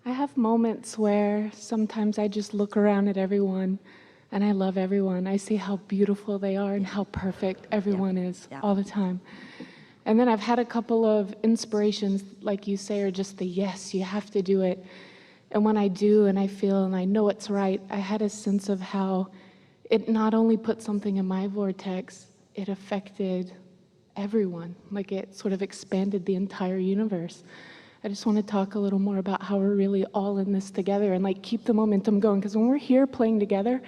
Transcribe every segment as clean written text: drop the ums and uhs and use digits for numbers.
I have moments where sometimes I just look around at everyone and I love everyone. I see how beautiful they are and how perfect everyone is all the time. And then I've had a couple of inspirations, like you say, or just the yes, you have to do it. And when I do and I feel and I know it's right, I had a sense of how it not only put something in my vortex, it affected everyone. Like it sort of expanded the entire universe. I just want to talk a little more about how we're really all in this together and like keep the momentum going. Because when we're here playing together,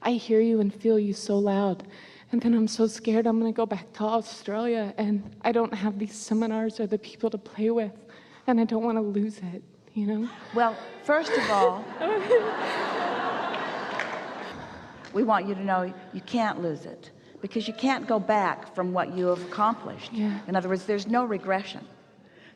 I hear you and feel you so loud. And then I'm so scared I'm going to go back to Australia and I don't have these seminars or the people to play with. And I don't want to lose it, you know? Well, first of all, we want you to know you can't lose it because you can't go back from what you have accomplished. In other words, there's no regression.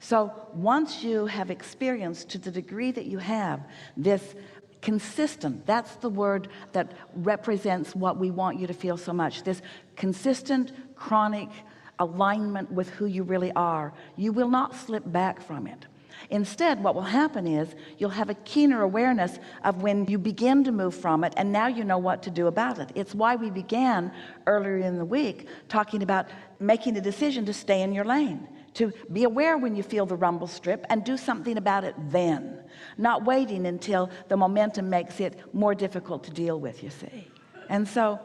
So once you have experienced to the degree that you have this consistent, that's the word that represents what we want you to feel so much, this consistent chronic alignment with who you really are, you will not slip back from it. Instead, what will happen is you'll have a keener awareness of when you begin to move from it, and now you know what to do about it. It's why we began earlier in the week talking about making a decision to stay in your lane, to be aware when you feel the rumble strip and do something about it then, not waiting until the momentum makes it more difficult to deal with, you see. And so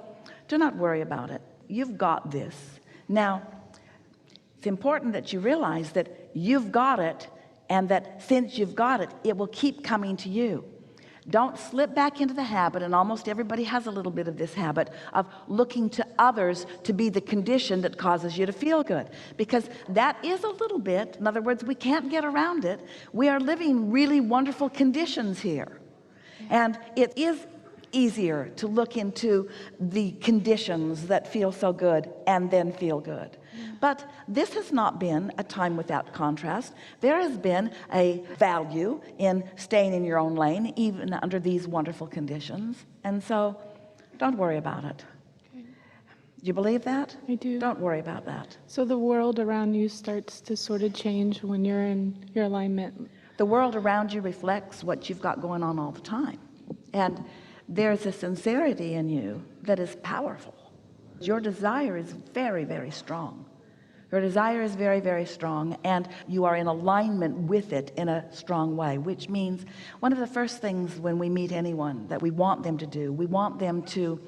do not worry about it. You've got this. Now, it's important that you realize that you've got it, and that since you've got it, it will keep coming to you. Don't slip back into the habit, and almost everybody has a little bit of this habit of looking to others to be the condition that causes you to feel good, because that is a little bit, in other words, we can't get around it. We are living really wonderful conditions here, and it is easier to look into the conditions that feel so good and then feel good. But this has not been a time without contrast. There has been a value in staying in your own lane, even under these wonderful conditions. And so don't worry about it. Do you believe that? I do. Don't worry about that. So the world around you starts to sort of change when you're in your alignment. The world around you reflects what you've got going on all the time. And there's a sincerity in you that is powerful. Your desire is very, very strong. Your desire is very, very strong, and you are in alignment with it in a strong way, which means one of the first things when we meet anyone that we want them to do, we want them to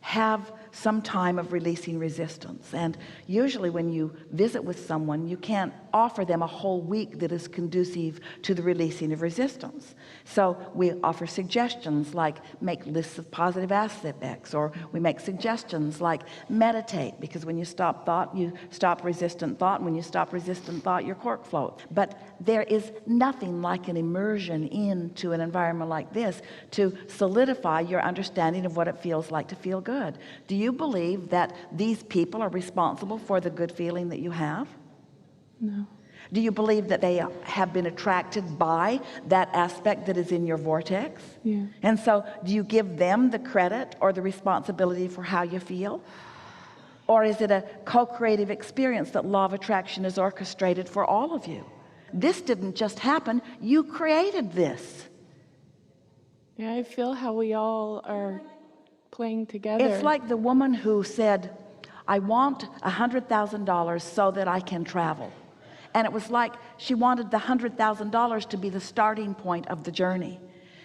have some time of releasing resistance. And usually when you visit with someone, you can't offer them a whole week that is conducive to the releasing of resistance. So we offer suggestions like make lists of positive aspects, or we make suggestions like meditate, because when you stop thought, you stop resistant thought, and when you stop resistant thought, your cork floats. But there is nothing like an immersion into an environment like this to solidify your understanding of what it feels like to feel good. Do you believe that these people are responsible for the good feeling that you have? No. Do you believe that they have been attracted by that aspect that is in your vortex? Yeah. And so do you give them the credit or the responsibility for how you feel? Or is it a co-creative experience that law of attraction is orchestrated for all of you? This didn't just happen, you created this. Yeah, I feel how we all are playing together. It's like the woman who said, I want $100,000 so that I can travel. And it was like she wanted the $100,000 to be the starting point of the journey.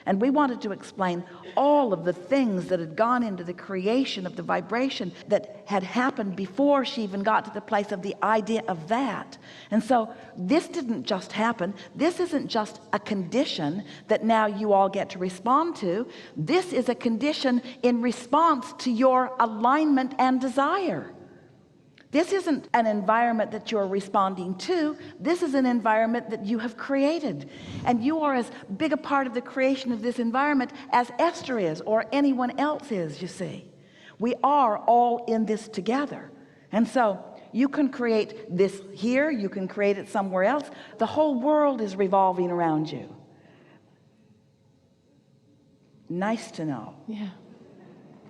And we wanted to explain all of the things that had gone into the creation of the vibration that had happened before she even got to the place of the idea of that. And so this didn't just happen. This isn't just a condition that now you all get to respond to. This is a condition in response to your alignment and desire. This isn't an environment that you're responding to. This is an environment that you have created. And you are as big a part of the creation of this environment as Esther is, or anyone else is, you see. We are all in this together. And so you can create this here, you can create it somewhere else. The whole world is revolving around you. Nice to know. Yeah.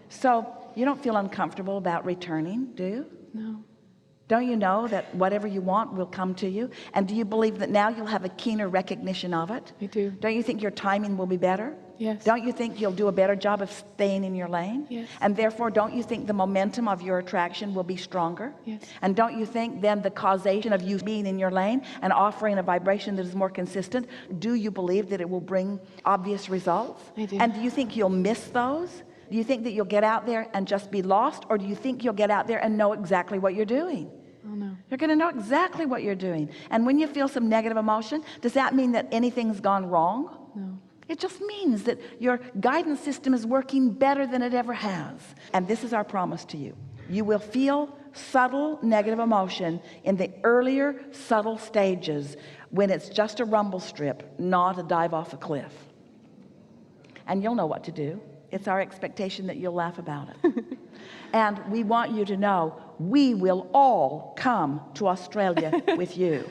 So you don't feel uncomfortable about returning, do you? No. Don't you know that whatever you want will come to you? And do you believe that now you'll have a keener recognition of it? I do. Don't you think your timing will be better? Yes. Don't you think you'll do a better job of staying in your lane? Yes. And therefore, don't you think the momentum of your attraction will be stronger? Yes. And don't you think then the causation of you being in your lane and offering a vibration that is more consistent, do you believe that it will bring obvious results? I do. And do you think you'll miss those? Do you think that you'll get out there and just be lost? Or do you think you'll get out there and know exactly what you're doing? Oh, no. You're going to know exactly what you're doing. And when you feel some negative emotion, does that mean that anything's gone wrong? No. It just means that your guidance system is working better than it ever has. And this is our promise to you. You will feel subtle negative emotion in the earlier subtle stages when it's just a rumble strip, not a dive off a cliff. And you'll know what to do. It's our expectation that you'll laugh about it. And we want you to know we will all come to Australia with you.